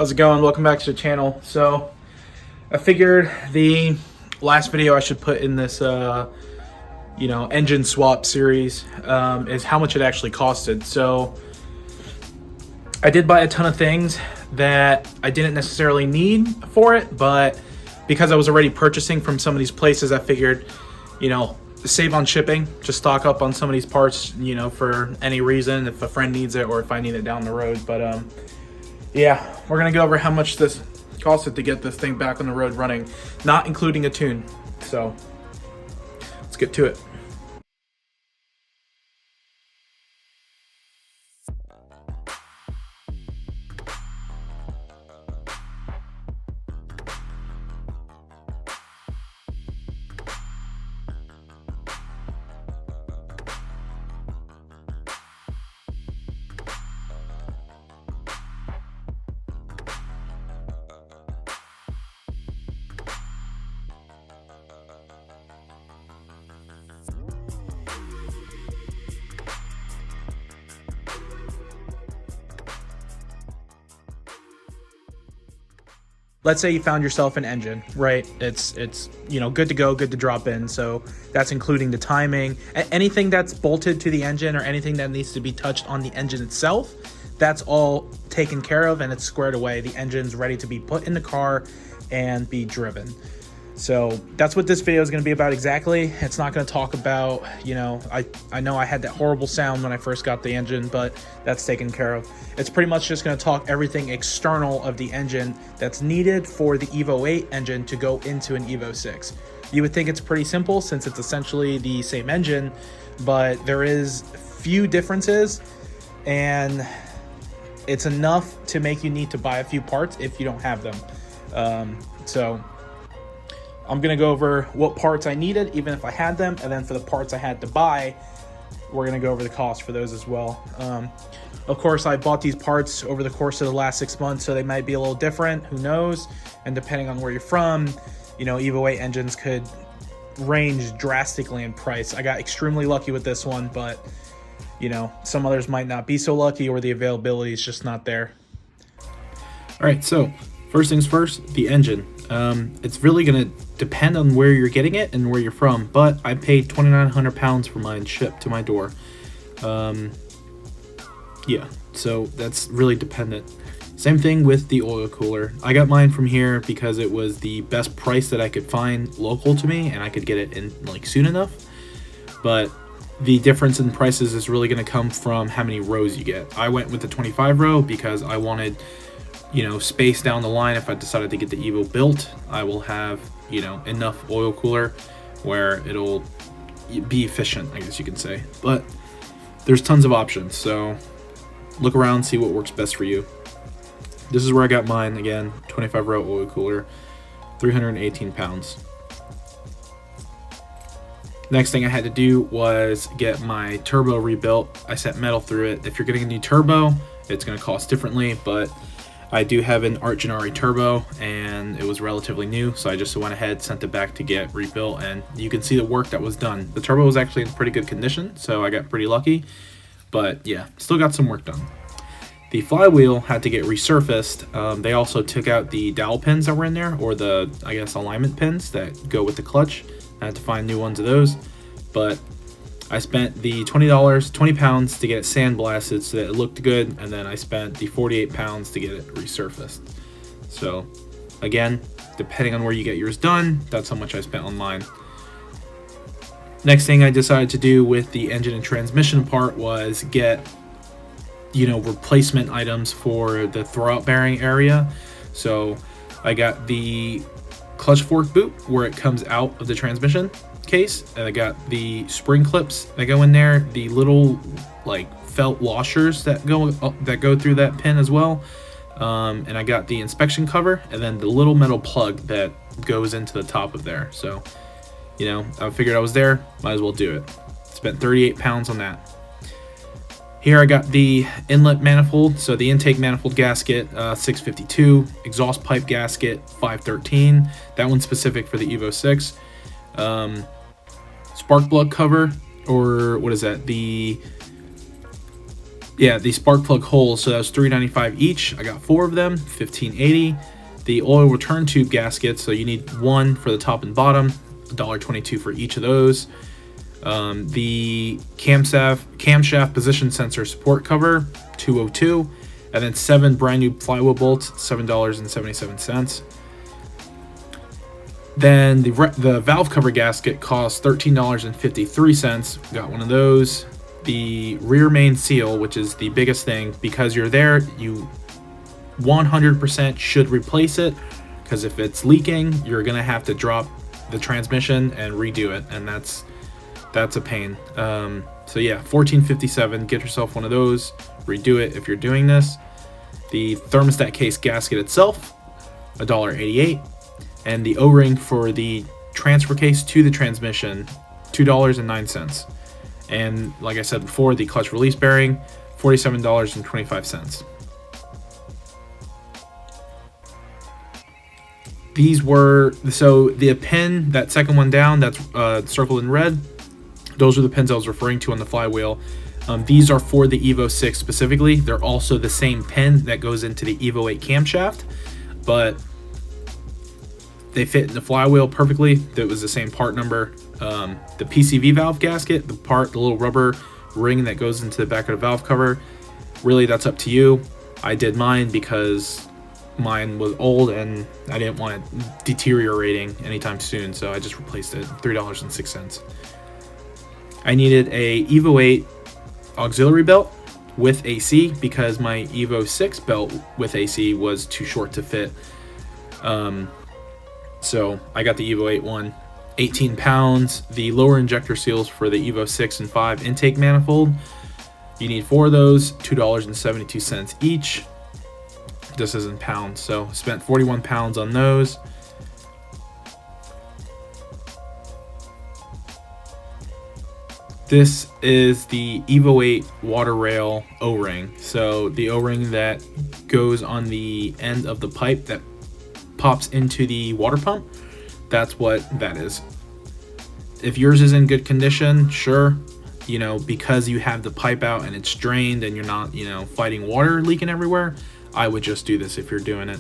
How's it going? Welcome back to the channel. So I figured the last video I should put in this engine swap series is how much it actually costed. So I did buy a ton of things that I didn't necessarily need for it, but because I was already purchasing from some of these places, I figured, save on shipping, just stock up on some of these parts, for any reason, if a friend needs it or if I need it down the road. But yeah, we're gonna go over how much this costed to get this thing back on the road running, not including a tune. So let's get to it. Let's say you found yourself an engine, right? It's good to go, good to drop in. So that's including the timing, anything that's bolted to the engine or anything that needs to be touched on the engine itself. That's all taken care of and it's squared away. The engine's ready to be put in the car and be driven. So that's what this video is going to be about exactly. It's not going to talk about, I know I had that horrible sound when I first got the engine, but that's taken care of. It's pretty much just going to talk everything external of the engine that's needed for the Evo 8 engine to go into an Evo 6. You would think it's pretty simple since it's essentially the same engine, but there is few differences and it's enough to make you need to buy a few parts if you don't have them. So I'm going to go over what parts I needed, even if I had them, and then for the parts I had to buy, we're going to go over the cost for those as well. Of course, I bought these parts over the course of the last 6 months, so they might be a little different, who knows? And depending on where you're from, Evo 8 engines could range drastically in price. I got extremely lucky with this one, but, some others might not be so lucky or the availability is just not there. All right, so first things first, the engine. It's really going to depend on where you're getting it and where you're from, but I paid £2,900 for mine shipped to my door. Yeah, so that's really dependent. Same thing with the oil cooler. I got mine from here because it was the best price that I could find local to me and I could get it in soon enough. But the difference in prices is really going to come from how many rows you get. I went with the 25 row because I wanted space down the line. If I decided to get the Evo built, I will have, enough oil cooler where it'll be efficient, I guess you can say. But there's tons of options, so look around, see what works best for you. This is where I got mine. Again, 25 row oil cooler, 318 pounds. Next thing I had to do was get my turbo rebuilt. I set metal through it. If you're getting a new turbo, it's going to cost differently, but I do have an Art Gennari turbo and it was relatively new, so I just went ahead, sent it back to get rebuilt, and you can see the work that was done. The turbo was actually in pretty good condition, so I got pretty lucky, but yeah, still got some work done. The flywheel had to get resurfaced. They also took out the dowel pins that were in there, or the, I guess, alignment pins that go with the clutch. I had to find new ones of those, but I spent the $20, £20 to get it sandblasted so that it looked good, and then I spent the £48 to get it resurfaced. So again, depending on where you get yours done, that's how much I spent on mine. Next thing I decided to do with the engine and transmission part was get, replacement items for the throwout bearing area. So I got the clutch fork boot where it comes out of the transmission case, and I got the spring clips that go in there, the little felt washers that go through that pin as well, and I got the inspection cover and then the little metal plug that goes into the top of there. So I figured I was there, might as well do it. Spent 38 pounds on that. Here I got the inlet manifold, so the intake manifold gasket, 652, exhaust pipe gasket, 513. That one's specific for the Evo 6. Spark plug cover, or what is that? The Yeah, the spark plug holes, so that was $3.95 each. I got 4 of them, $15.80. The oil return tube gaskets, so you need 1 for the top and bottom, $1.22 for each of those. The camshaft position sensor support cover, $2.02, and then 7 brand new flywheel bolts, $7.77. Then the valve cover gasket cost $13.53. Got one of those. The rear main seal, which is the biggest thing, because you're there, you 100% should replace it, because if it's leaking, you're gonna have to drop the transmission and redo it, and that's a pain. So yeah, $14.57. Get yourself one of those, redo it if you're doing this. The thermostat case gasket itself, $1.88, and the O-ring for the transfer case to the transmission, $2.09. And like I said before, the clutch release bearing, $47.25. These were, so the pin, that second one down, that's circled in red, those are the pins I was referring to on the flywheel. These are for the Evo 6 specifically. They're also the same pin that goes into the Evo 8 camshaft, but they fit in the flywheel perfectly. That was the same part number. The PCV valve gasket, the little rubber ring that goes into the back of the valve cover, really that's up to you. I did mine because mine was old and I didn't want it deteriorating anytime soon, so I just replaced it. $3.06. I needed a Evo 8 auxiliary belt with AC because my Evo 6 belt with AC was too short to fit. So I got the Evo 8 one, 18 pounds. The lower injector seals for the Evo 6 and 5 intake manifold, you need 4 of those, $2.72 each. This is in pounds, so spent 41 pounds on those. This is the Evo 8 water rail O-ring. So the O-ring that goes on the end of the pipe that pops into the water pump, that's what that is. If yours is in good condition, sure, you know, because you have the pipe out and it's drained and you're not, you know, fighting water leaking everywhere, I would just do this if you're doing it.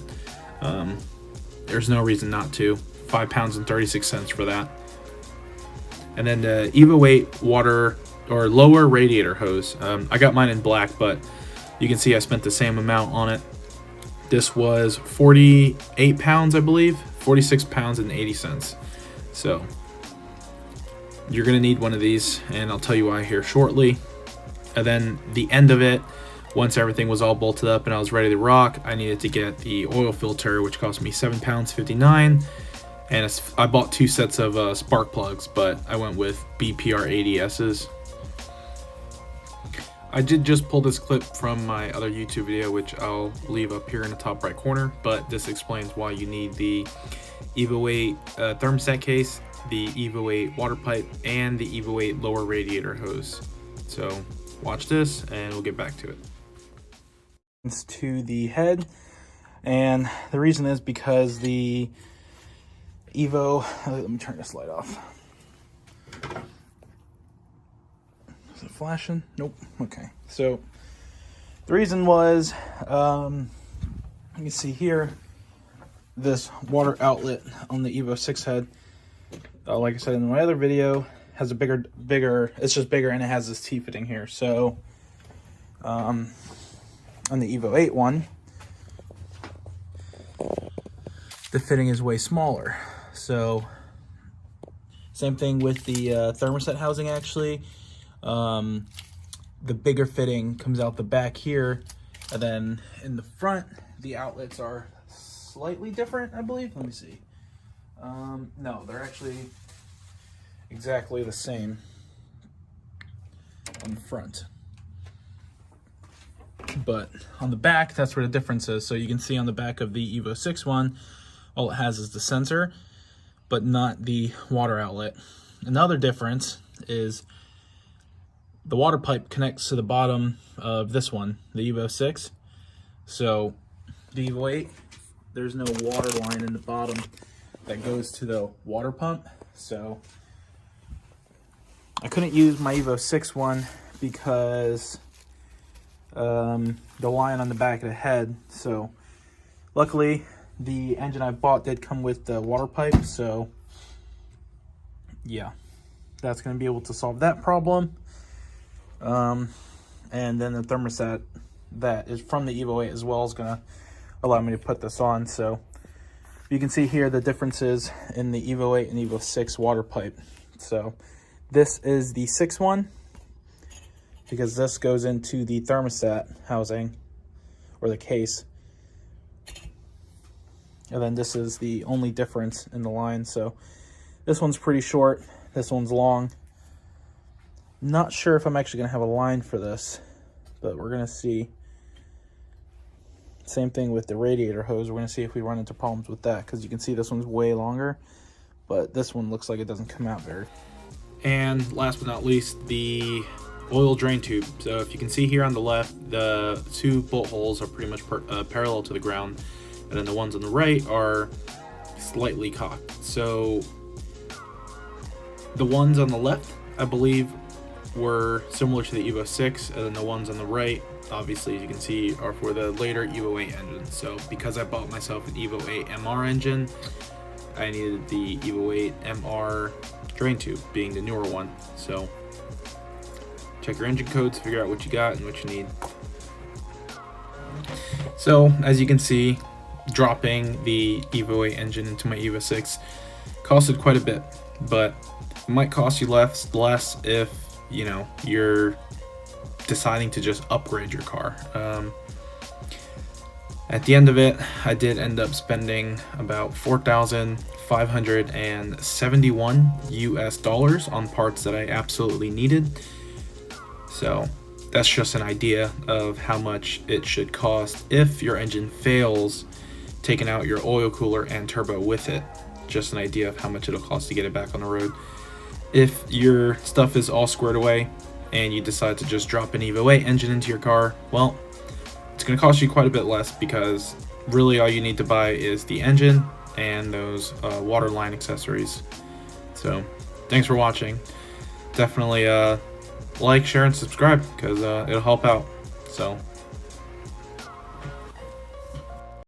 There's no reason not to. 5 pounds and 36 cents for that. And then the Evo 8 water or lower radiator hose. I got mine in black, but you can see I spent the same amount on it. This was 48 pounds, I believe, 46 pounds and 80 cents. So you're gonna need one of these, and I'll tell you why here shortly. And then the end of it, once everything was all bolted up and I was ready to rock, I needed to get the oil filter, which cost me 7 pounds 59. And I bought 2 sets of spark plugs, but I went with BPR 80Ss. I did just pull this clip from my other YouTube video, which I'll leave up here in the top right corner, but this explains why you need the Evo 8 thermostat case, the Evo 8 water pipe, and the Evo 8 lower radiator hose. So watch this and we'll get back to it. It's to the head, and the reason is because the Evo, let me turn this light off. Is it flashing? Nope. Okay. So the reason was, you can see here, this water outlet on the Evo 6 head, like I said in my other video, has a bigger, it's just bigger, and it has this T-fitting here. So on the Evo 8 one, the fitting is way smaller. So same thing with the thermostat housing actually. The bigger fitting comes out the back here, and then in the front the outlets are slightly different, I believe. Let me see. No, they're actually exactly the same on the front, but on the back, that's where the difference is. So you can see on the back of the Evo 6 one, all it has is the sensor, but not the water outlet. Another difference is the water pipe connects to the bottom of this one, the Evo 6. So the Evo 8, there's no water line in the bottom that goes to the water pump. So I couldn't use my Evo 6 one because the line on the back of the head. So luckily the engine I bought did come with the water pipe, so yeah, that's going to be able to solve that problem. And then the thermostat that is from the Evo 8 as well is going to allow me to put this on. So you can see here the differences in the Evo 8 and Evo 6 water pipe. So this is the 6 one, because this goes into the thermostat housing, or the case. And then this is the only difference in the line. So this one's pretty short, this one's long. Not sure if I'm actually gonna have a line for this, but we're gonna see. Same thing with the radiator hose. We're gonna see if we run into problems with that, because you can see this one's way longer, but this one looks like it doesn't come out very. And last but not least, the oil drain tube. So if you can see here on the left, the 2 bolt holes are pretty much parallel to the ground, and then the ones on the right are slightly cocked. So the ones on the left, I believe, were similar to the Evo 6, and then the ones on the right, obviously, as you can see, are for the later Evo 8 engine. So because I bought myself an Evo 8 MR engine, I needed the Evo 8 MR drain tube, being the newer one. So check your engine codes, figure out what you got and what you need. So as you can see, dropping the Evo 8 engine into my Evo 6 costed quite a bit, but it might cost you less if, you know, you're deciding to just upgrade your car. At the end of it, I did end up spending about $4,571 US on parts that I absolutely needed. So that's just an idea of how much it should cost if your engine fails, taking out your oil cooler and turbo with it. Just an idea of how much it'll cost to get it back on the road. If your stuff is all squared away and you decide to just drop an Evo 8 engine into your car, well, it's going to cost you quite a bit less, because really all you need to buy is the engine and those water line accessories. So thanks for watching. Definitely like, share, and subscribe, because it'll help out. So